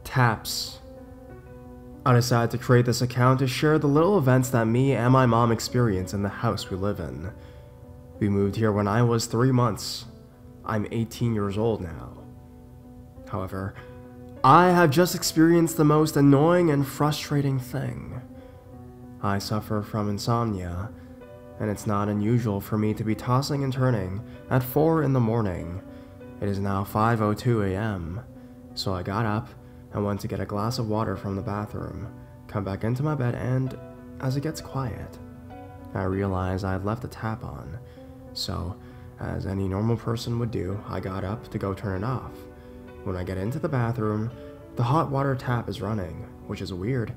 Taps. I decided to create this account to share the little events that me and my mom experience in the house we live in. We moved here when I was 3 months. I'm 18 years old now. However, I have just experienced the most annoying and frustrating thing. I suffer from insomnia, and it's not unusual for me to be tossing and turning at 4 in the morning. It is now 5:02 a.m., so I got up and went to get a glass of water from the bathroom, come back into my bed, and as it gets quiet, I realize I had left the tap on. So, as any normal person would do, I got up to go turn it off. When I get into the bathroom, the hot water tap is running, which is weird,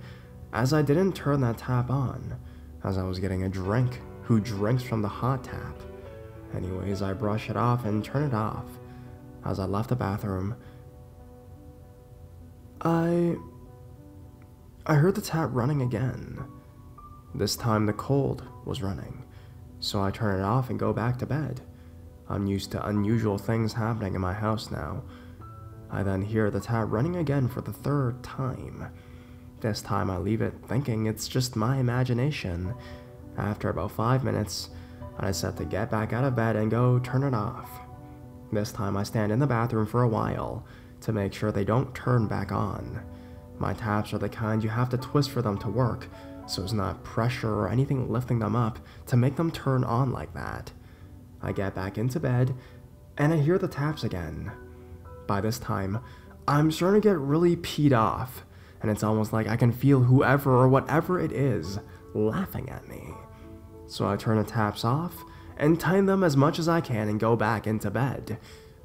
as I didn't turn that tap on, as I was getting a drink. Who drinks from the hot tap? Anyways, I brush it off and turn it off. As I left the bathroom, I heard the tap running again. This time the cold was running, so I turn it off and go back to bed. I'm used to unusual things happening in my house now. I then hear the tap running again for the 3rd time. This time I leave it thinking it's just my imagination. After about 5 minutes, I decide to get back out of bed and go turn it off. This time I stand in the bathroom for a while to make sure they don't turn back on. My taps are the kind you have to twist for them to work, so it's not pressure or anything lifting them up to make them turn on like that. I get back into bed, and I hear the taps again. By this time, I'm starting to get really peed off, and it's almost like I can feel whoever or whatever it is laughing at me. So I turn the taps off and time them as much as I can and go back into bed.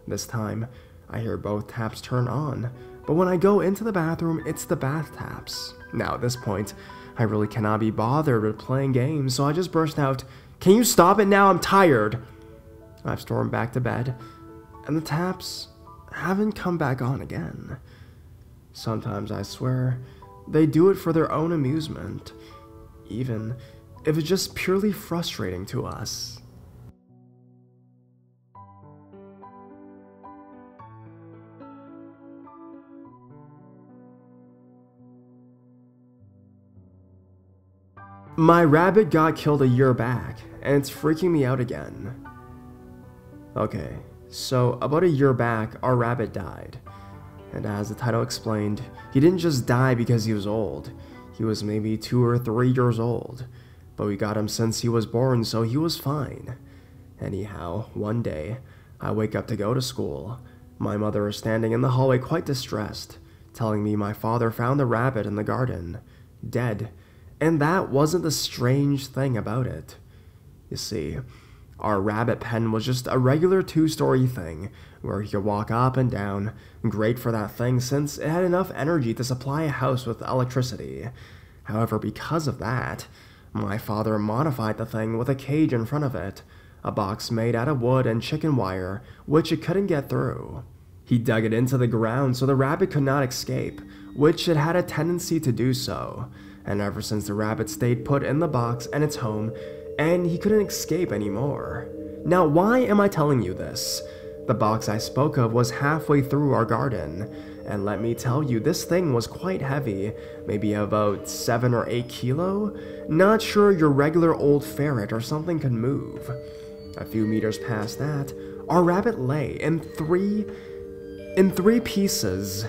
This time, I hear both taps turn on, but when I go into the bathroom, it's the bath taps. Now at this point, I really cannot be bothered with playing games, so I just burst out, "Can you stop it now? I'm tired!" I've stormed back to bed, and the taps haven't come back on again. Sometimes I swear they do it for their own amusement, even if it's just purely frustrating to us. My rabbit got killed a year back, and it's freaking me out again. Okay, so about a year back, our rabbit died. And as the title explained, he didn't just die because he was old. He was maybe 2 or 3 years old. But we got him since he was born, so he was fine. Anyhow, one day, I wake up to go to school. My mother is standing in the hallway quite distressed, telling me my father found the rabbit in the garden, dead. And that wasn't the strange thing about it. You see, our rabbit pen was just a regular 2-story thing, where he could walk up and down, great for that thing since it had enough energy to supply a house with electricity. However, because of that, my father modified the thing with a cage in front of it, a box made out of wood and chicken wire, which it couldn't get through. He dug it into the ground so the rabbit could not escape, which it had a tendency to do so. And ever since the rabbit stayed put in the box and its home, and he couldn't escape anymore. Now, why am I telling you this? The box I spoke of was halfway through our garden, and let me tell you, this thing was quite heavy, maybe about 7 or 8 kilo. Not sure your regular old ferret or something could move. A few meters past that, our rabbit lay in three pieces.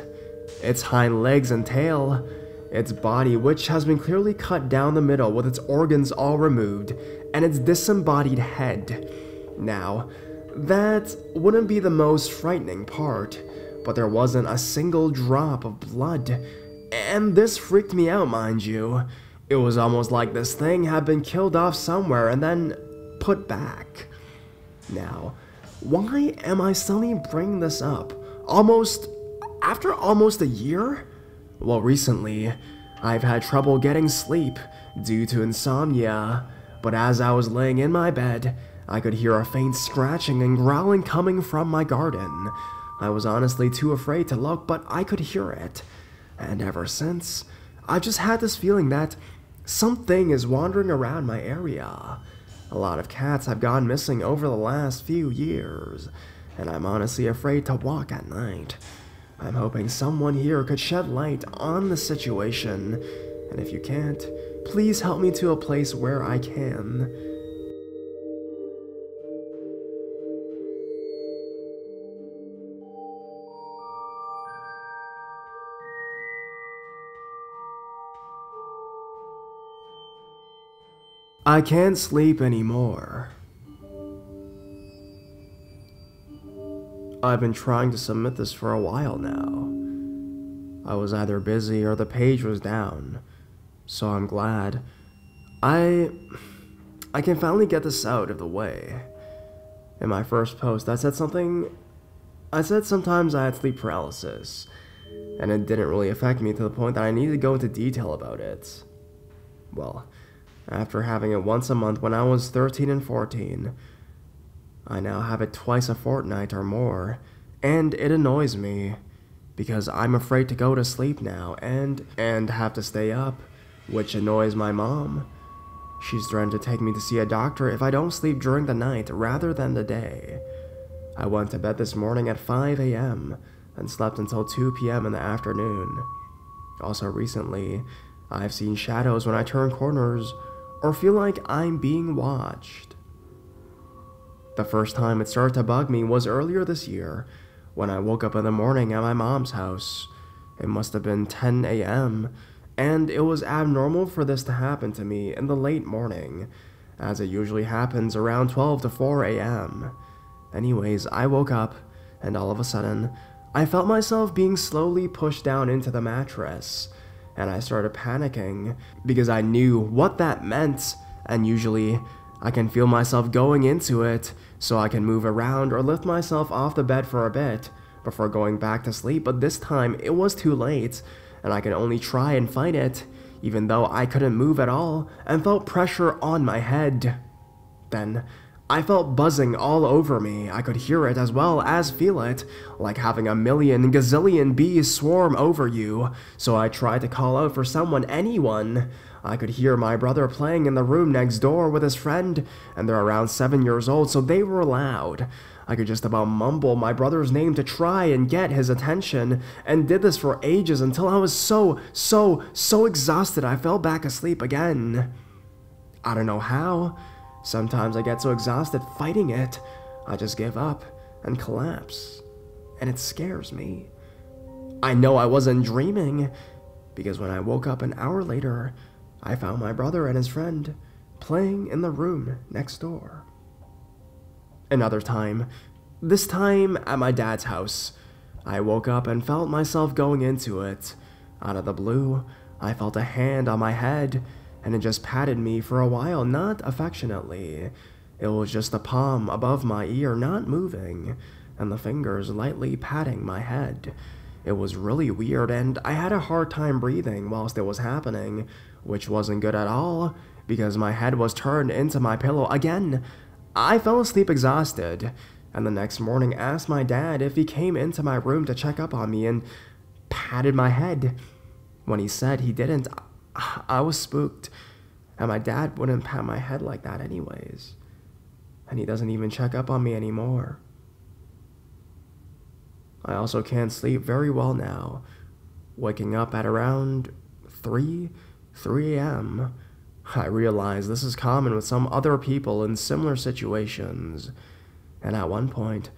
Its hind legs and tail, its body, which has been clearly cut down the middle with its organs all removed, and its disembodied head. Now, that wouldn't be the most frightening part, but there wasn't a single drop of blood, and this freaked me out, mind you. It was almost like this thing had been killed off somewhere and then put back. Now, why am I suddenly bringing this up? After almost a year? Well, recently, I've had trouble getting sleep due to insomnia, but as I was laying in my bed, I could hear a faint scratching and growling coming from my garden. I was honestly too afraid to look, but I could hear it. And ever since, I've just had this feeling that something is wandering around my area. A lot of cats have gone missing over the last few years, and I'm honestly afraid to walk at night. I'm hoping someone here could shed light on the situation, and if you can't, please help me to a place where I can. I can't sleep anymore. I've been trying to submit this for a while now. I was either busy or the page was down, so I'm glad I can finally get this out of the way. In my first post, I said sometimes I had sleep paralysis, and it didn't really affect me to the point that I needed to go into detail about it. Well, after having it once a month when I was 13 and 14, I now have it twice a fortnight or more, and it annoys me, because I'm afraid to go to sleep now and have to stay up, which annoys my mom. She's threatened to take me to see a doctor if I don't sleep during the night rather than the day. I went to bed this morning at 5 a.m. and slept until 2 p.m. in the afternoon. Also recently, I've seen shadows when I turn corners or feel like I'm being watched. The first time it started to bug me was earlier this year, when I woke up in the morning at my mom's house. It must have been 10 a.m., and it was abnormal for this to happen to me in the late morning, as it usually happens around 12 to 4 a.m. Anyways, I woke up, and all of a sudden, I felt myself being slowly pushed down into the mattress, and I started panicking, because I knew what that meant, and usually, I can feel myself going into it, so I can move around or lift myself off the bed for a bit before going back to sleep, but this time it was too late, and I could only try and fight it, even though I couldn't move at all and felt pressure on my head. Then, I felt buzzing all over me. I could hear it as well as feel it, like having a million gazillion bees swarm over you, so I tried to call out for someone, anyone. I could hear my brother playing in the room next door with his friend, and they're around 7 years old, so they were loud. I could just about mumble my brother's name to try and get his attention, and did this for ages until I was so exhausted I fell back asleep again. I don't know how. Sometimes I get so exhausted fighting it, I just give up and collapse, and it scares me. I know I wasn't dreaming, because when I woke up an hour later, I found my brother and his friend playing in the room next door. Another time, this time at my dad's house, I woke up and felt myself going into it. Out of the blue, I felt a hand on my head, and it just patted me for a while, not affectionately. It was just the palm above my ear not moving, and the fingers lightly patting my head. It was really weird, and I had a hard time breathing whilst it was happening, which wasn't good at all, because my head was turned into my pillow again. I fell asleep exhausted, and the next morning asked my dad if he came into my room to check up on me and patted my head. When he said he didn't, I was spooked, and my dad wouldn't pat my head like that anyways, and he doesn't even check up on me anymore. I also can't sleep very well now, waking up at around 3 a.m. I realize this is common with some other people in similar situations, and at one point,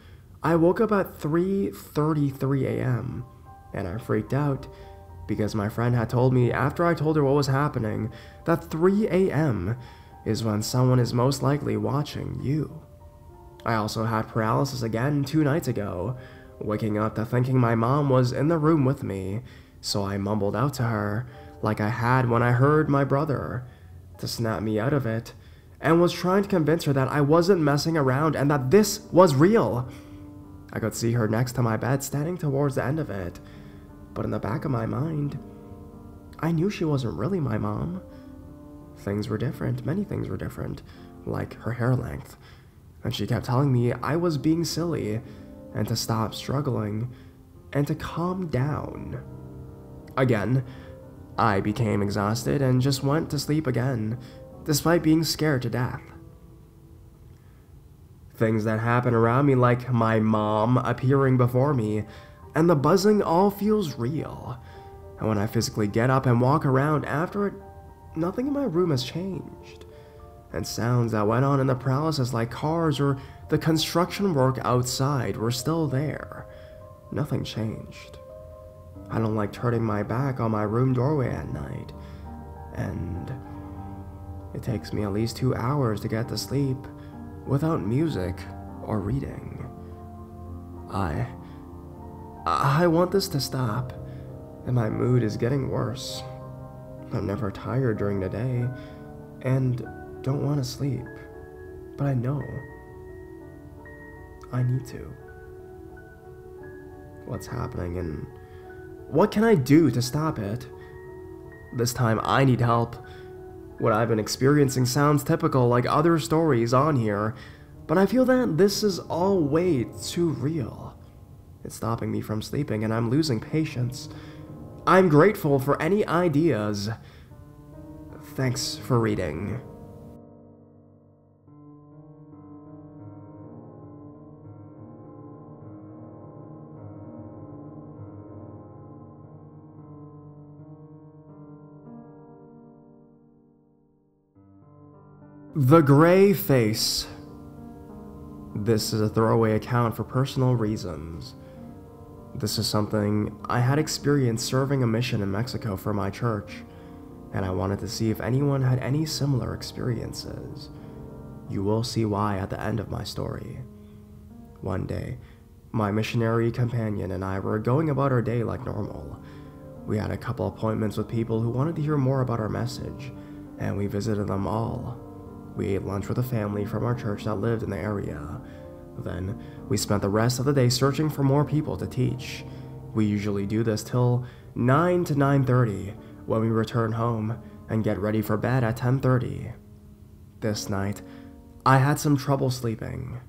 I woke up at 3:33 a.m., and I freaked out, because my friend had told me after I told her what was happening, that 3 a.m. is when someone is most likely watching you. I also had paralysis again 2 nights ago, waking up to thinking my mom was in the room with me, so I mumbled out to her, like I had when I heard my brother, to snap me out of it, and was trying to convince her that I wasn't messing around and that this was real. I could see her next to my bed standing towards the end of it, but in the back of my mind, I knew she wasn't really my mom. Things were different, many things were different, like her hair length, and she kept telling me I was being silly, and to stop struggling, and to calm down. Again, I became exhausted and just went to sleep again, despite being scared to death. Things that happen around me, like my mom appearing before me, and the buzzing all feels real. And when I physically get up and walk around after it, nothing in my room has changed. And sounds that went on in the paralysis, like cars or the construction work outside, were still there. Nothing changed. I don't like turning my back on my room doorway at night, and it takes me at least 2 hours to get to sleep without music or reading. I want this to stop, and my mood is getting worse. I'm never tired during the day, and don't want to sleep, but I know I need to. What's happening, and what can I do to stop it? This time I need help. What I've been experiencing sounds typical like other stories on here, but I feel that this is all way too real. It's stopping me from sleeping, and I'm losing patience. I'm grateful for any ideas. Thanks for reading. The Gray Face. This is a throwaway account for personal reasons. This is something I had experienced serving a mission in Mexico for my church, and I wanted to see if anyone had any similar experiences. You will see why at the end of my story. One day, my missionary companion and I were going about our day like normal. We had a couple appointments with people who wanted to hear more about our message, and we visited them all. We ate lunch with a family from our church that lived in the area. Then, we spent the rest of the day searching for more people to teach. We usually do this till 9 to 9:30, when we return home and get ready for bed at 10:30. This night, I had some trouble sleeping.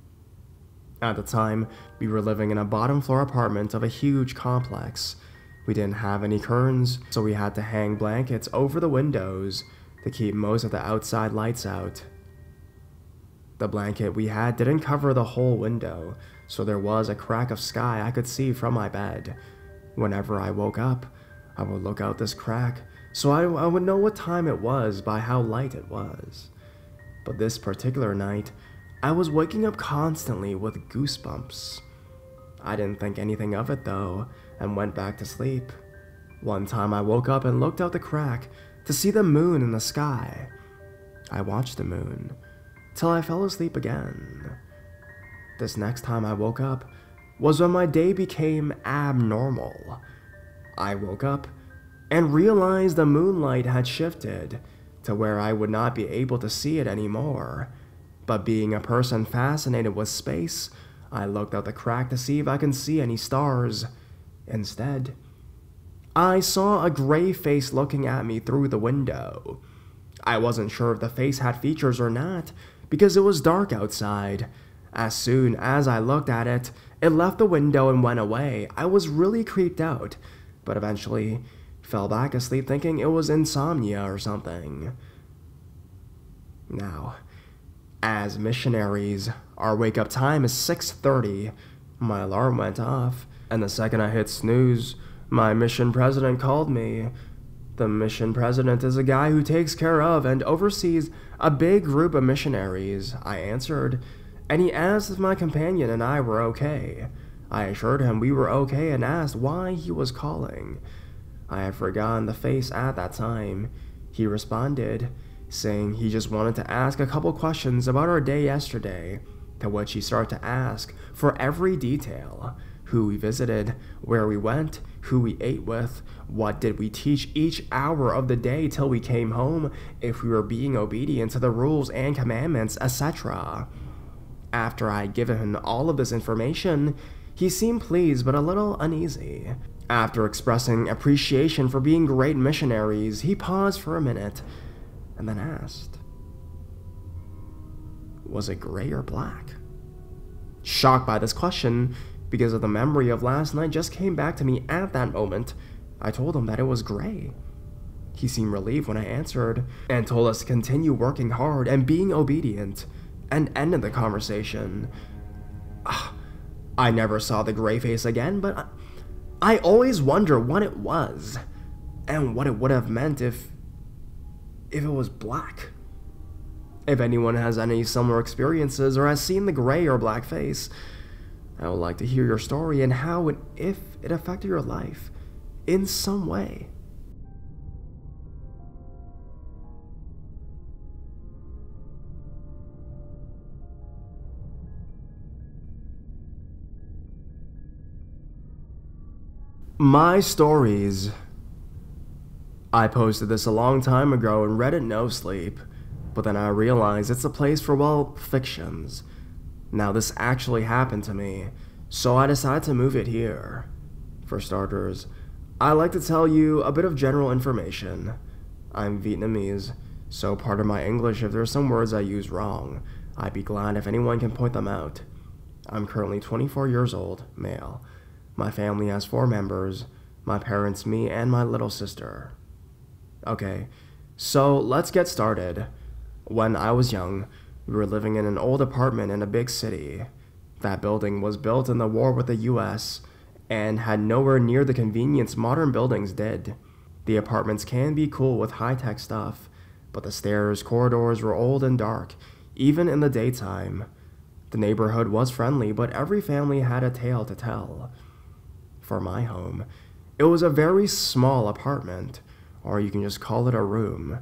At the time, we were living in a bottom floor apartment of a huge complex. We didn't have any curtains, so we had to hang blankets over the windows to keep most of the outside lights out. The blanket we had didn't cover the whole window, so there was a crack of sky I could see from my bed. Whenever I woke up, I would look out this crack, so I would know what time it was by how light it was. But this particular night, I was waking up constantly with goosebumps. I didn't think anything of it though, and went back to sleep. One time I woke up and looked out the crack to see the moon in the sky. I watched the moon till I fell asleep again. This next time I woke up was when my day became abnormal. I woke up and realized the moonlight had shifted to where I would not be able to see it anymore. But being a person fascinated with space, I looked out the crack to see if I can see any stars. Instead, I saw a gray face looking at me through the window. I wasn't sure if the face had features or not, because it was dark outside. As soon as I looked at it, it left the window and went away. I was really creeped out, but eventually fell back asleep thinking it was insomnia or something. Now, as missionaries, our wake-up time is 6:30. My alarm went off, and the second I hit snooze, my mission president called me. The mission president is a guy who takes care of and oversees a big group of missionaries. I answered, and he asked if my companion and I were okay. I assured him we were okay and asked why he was calling. I had forgotten the face at that time. He responded, saying he just wanted to ask a couple questions about our day yesterday, to which he started to ask for every detail. Who we visited, where we went, who we ate with, what did we teach each hour of the day till we came home, if we were being obedient to the rules and commandments, etc. After I had given him all of this information, he seemed pleased but a little uneasy. After expressing appreciation for being great missionaries, he paused for a minute and then asked, "Was it gray or black?" Shocked by this question, because of the memory of last night just came back to me at that moment, I told him that it was gray. He seemed relieved when I answered, and told us to continue working hard and being obedient, and ended the conversation. I never saw the gray face again, but I always wonder what it was, and what it would have meant if it was black. If anyone has any similar experiences or has seen the gray or black face, I would like to hear your story and how and if it affected your life in some way. My stories. I posted this a long time ago in Reddit No Sleep, but then I realized it's a place for, well, fictions. Now this actually happened to me, so I decided to move it here. For starters, I like to tell you a bit of general information. I'm Vietnamese, so pardon my English if there's some words I use wrong. I'd be glad if anyone can point them out. I'm currently 24 years old, male. My family has 4 members, my parents, me, and my little sister. Okay, so let's get started. When I was young, we were living in an old apartment in a big city. That building was built in the war with the US and had nowhere near the convenience modern buildings did. The apartments can be cool with high-tech stuff, but the stairs, corridors were old and dark, even in the daytime. The neighborhood was friendly, but every family had a tale to tell. For my home, it was a very small apartment, or you can just call it a room.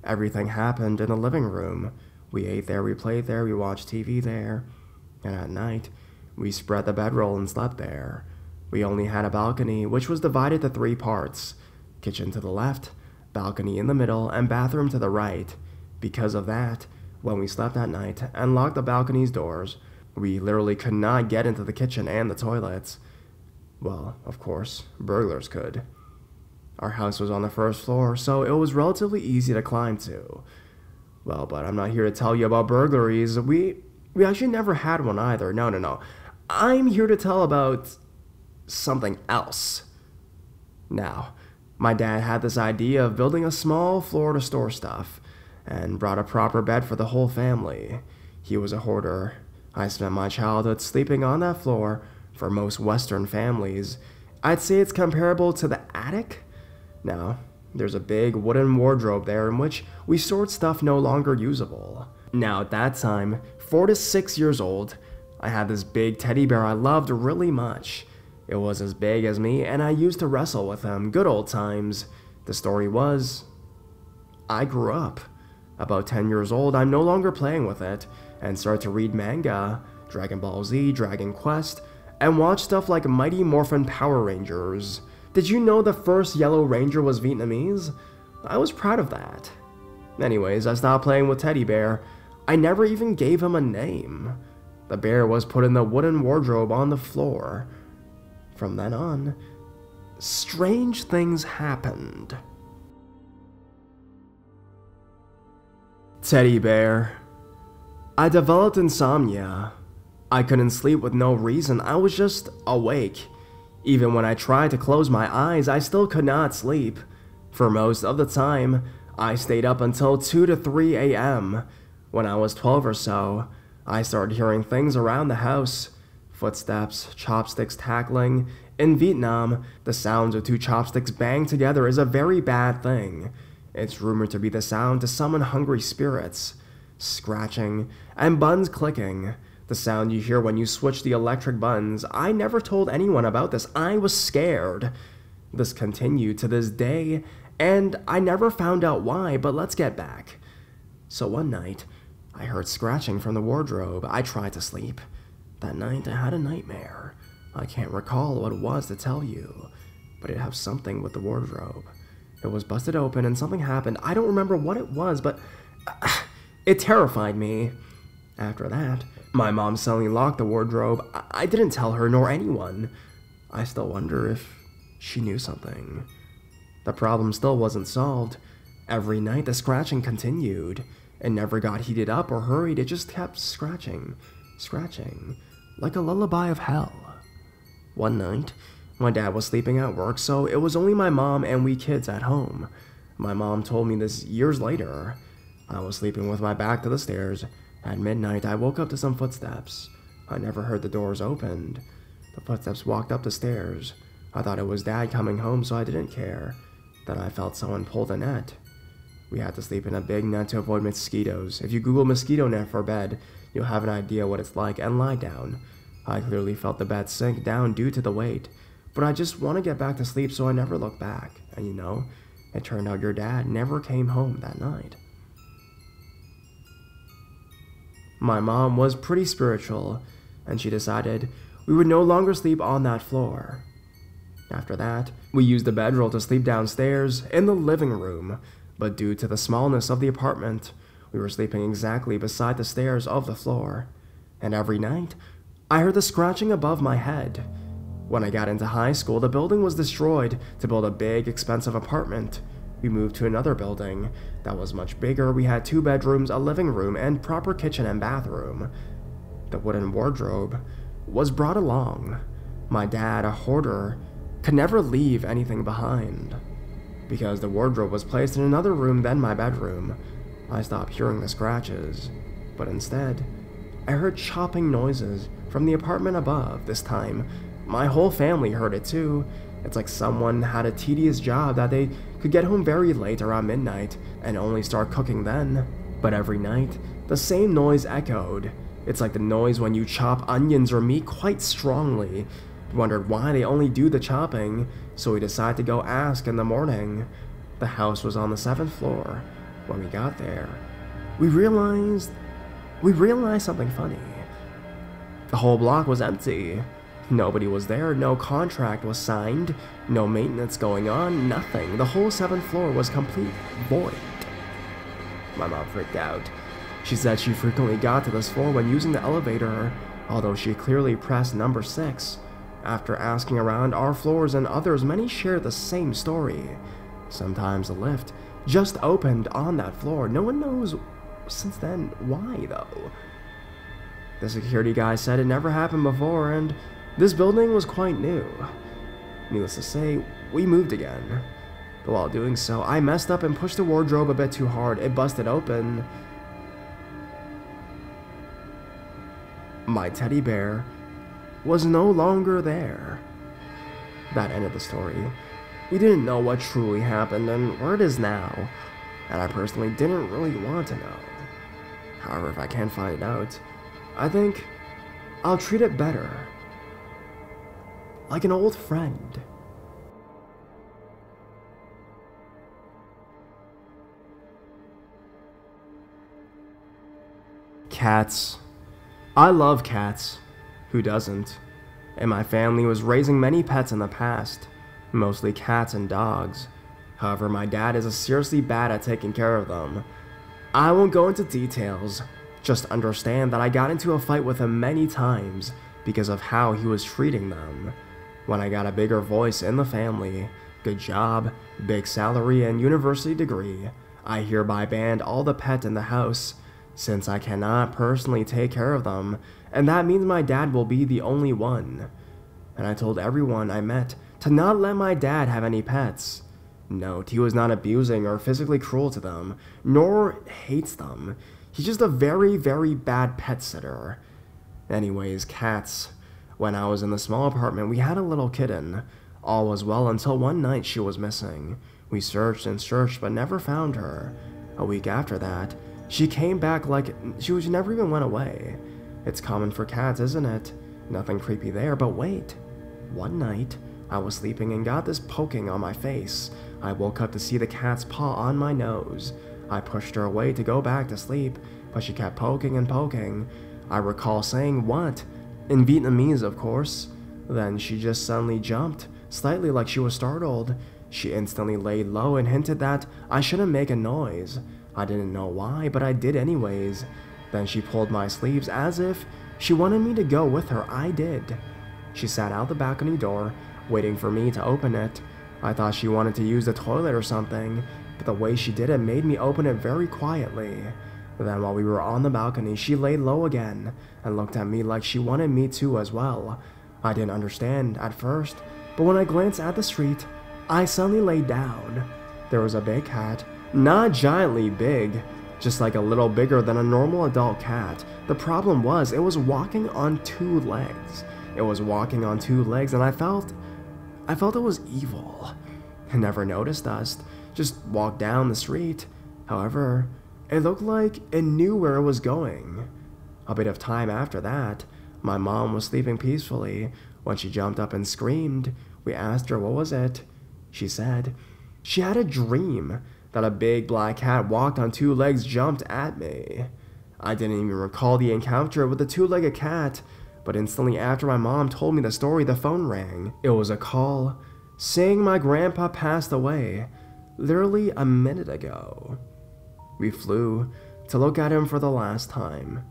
Everything happened in the living room. We ate there, we played there, we watched TV there, and at night, we spread the bedroll and slept there. We only had a balcony, which was divided to 3 parts: kitchen to the left, balcony in the middle, and bathroom to the right. Because of that, when we slept at night and locked the balcony's doors, we literally could not get into the kitchen and the toilets. Well, of course, burglars could. Our house was on the 1st floor, so it was relatively easy to climb to. Well, but I'm not here to tell you about burglaries. We actually never had one either. No. I'm here to tell about something else. Now, my dad had this idea of building a small floor to store stuff, and brought a proper bed for the whole family. He was a hoarder. I spent my childhood sleeping on that floor. For most Western families, I'd say it's comparable to the attic. Now, there's a big wooden wardrobe there in which we stored stuff no longer usable. Now, at that time, 4 to 6 years old, I had this big teddy bear I loved really much. It was as big as me, and I used to wrestle with him. Good old times. The story was, I grew up. About 10 years old, I'm no longer playing with it, and started to read manga, Dragon Ball Z, Dragon Quest, and watch stuff like Mighty Morphin Power Rangers. Did you know the first Yellow Ranger was Vietnamese? I was proud of that. Anyways, I stopped playing with Teddy Bear. I never even gave him a name. The bear was put in the wooden wardrobe on the floor. From then on, strange things happened. Teddy Bear. I developed insomnia. I couldn't sleep with no reason. I was just awake. Even when I tried to close my eyes, I still could not sleep. For most of the time, I stayed up until 2 to 3 a.m. When I was 12 or so, I started hearing things around the house. Footsteps, chopsticks tackling. In Vietnam, the sounds of 2 chopsticks banged together is a very bad thing. It's rumored to be the sound to summon hungry spirits. Scratching, and buttons clicking. The sound you hear when you switch the electric buttons. I never told anyone about this. I was scared. This continued to this day, and I never found out why, but let's get back. So one night, I heard scratching from the wardrobe. I tried to sleep. That night, I had a nightmare. I can't recall what it was to tell you, but it had something with the wardrobe. It was busted open and something happened. I don't remember what it was, but it terrified me. After that, my mom suddenly locked the wardrobe. I didn't tell her nor anyone. I still wonder if she knew something. The problem still wasn't solved. Every night the scratching continued. It never got heated up or hurried. It just kept scratching, like a lullaby of hell. One night, my dad was sleeping at work, so it was only my mom and we kids at home. My mom told me this years later. I was sleeping with my back to the stairs. At midnight, I woke up to some footsteps. I never heard the doors opened. The footsteps walked up the stairs. I thought it was Dad coming home, so I didn't care. Then I felt someone pull the net. We had to sleep in a big net to avoid mosquitoes. If you Google mosquito net for bed, you'll have an idea what it's like, and lie down. I clearly felt the bed sink down due to the weight, but I just want to get back to sleep, so I never looked back. And you know, it turned out your dad never came home that night. My mom was pretty spiritual, and she decided we would no longer sleep on that floor. After that, we used the bedroll to sleep downstairs in the living room, but due to the smallness of the apartment, we were sleeping exactly beside the stairs of the floor. And every night, I heard the scratching above my head. When I got into high school, the building was destroyed to build a big, expensive apartment. We moved to another building that was much bigger. We had 2 bedrooms, a living room, and proper kitchen and bathroom. The wooden wardrobe was brought along. My dad, a hoarder, could never leave anything behind. Because the wardrobe was placed in another room than my bedroom, I stopped hearing the scratches, but instead, I heard chopping noises from the apartment above. This time, my whole family heard it too. It's like someone had a tedious job that they could get home very late around midnight and only start cooking then. But every night, the same noise echoed. It's like the noise when you chop onions or meat quite strongly. We wondered why they only do the chopping, so we decided to go ask in the morning. The house was on the 7th floor. When we got there, we realized something funny. The whole block was empty. Nobody was there, no contract was signed, no maintenance going on, nothing. The whole 7th floor was complete void. My mom freaked out. She said she frequently got to this floor when using the elevator, although she clearly pressed number 6. After asking around our floors and others, many shared the same story. Sometimes the lift just opened on that floor. No one knows since then why, though. The security guy said it never happened before, and this building was quite new. Needless to say, we moved again. But while doing so, I messed up and pushed the wardrobe a bit too hard. It busted open. My teddy bear was no longer there. That ended the story. We didn't know what truly happened and where it is now, and I personally didn't really want to know. However, if I can find it out, I think I'll treat it better. Like an old friend. Cats. I love cats. Who doesn't? And my family was raising many pets in the past, mostly cats and dogs. However, my dad is seriously bad at taking care of them. I won't go into details, just understand that I got into a fight with him many times because of how he was treating them. When I got a bigger voice in the family, good job, big salary, and university degree, I hereby banned all the pets in the house, since I cannot personally take care of them, and that means my dad will be the only one. And I told everyone I met to not let my dad have any pets. Note, he was not abusing or physically cruel to them, nor hates them. He's just a very, very bad pet sitter. Anyways, cats. When I was in the small apartment, we had a little kitten. All was well until one night she was missing. We searched and searched but never found her. A week after that, she came back like she never even went away. It's common for cats, isn't it? Nothing creepy there, but wait. One night, I was sleeping and got this poking on my face. I woke up to see the cat's paw on my nose. I pushed her away to go back to sleep, but she kept poking and poking. I recall saying, "What?" in Vietnamese, of course. Then she just suddenly jumped, slightly like she was startled. She instantly laid low and hinted that I shouldn't make a noise. I didn't know why, but I did anyways. Then she pulled my sleeves as if she wanted me to go with her. I did. She sat out the balcony door, waiting for me to open it. I thought she wanted to use the toilet or something, but the way she did it made me open it very quietly. Then while we were on the balcony, she laid low again and looked at me like she wanted me to as well. I didn't understand at first, but when I glanced at the street, I suddenly laid down. There was a big cat, not giantly big, just like a little bigger than a normal adult cat. The problem was, it was walking on 2 legs. It was walking on 2 legs, and I felt I felt it was evil. It never noticed us, just walked down the street. However, it looked like it knew where it was going. A bit of time after that, my mom was sleeping peacefully when she jumped up and screamed. We asked her what was it. She said she had a dream that a big black cat walked on 2 legs, jumped at me. I didn't even recall the encounter with the 2-legged cat, but instantly after my mom told me the story, the phone rang. It was a call saying my grandpa passed away literally a minute ago. We flew to look at him for the last time.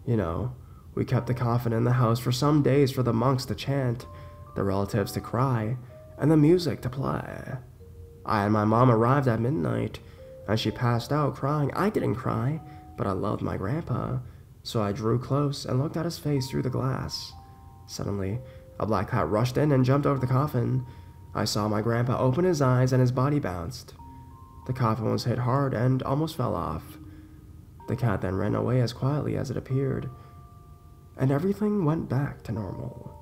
You know, we kept the coffin in the house for some days for the monks to chant, the relatives to cry, and the music to play. I and my mom arrived at midnight, and she passed out crying. I didn't cry, but I loved my grandpa, so I drew close and looked at his face through the glass. Suddenly, a black cat rushed in and jumped over the coffin. I saw my grandpa open his eyes and his body bounced. The coffin was hit hard and almost fell off. The cat then ran away as quietly as it appeared, and everything went back to normal.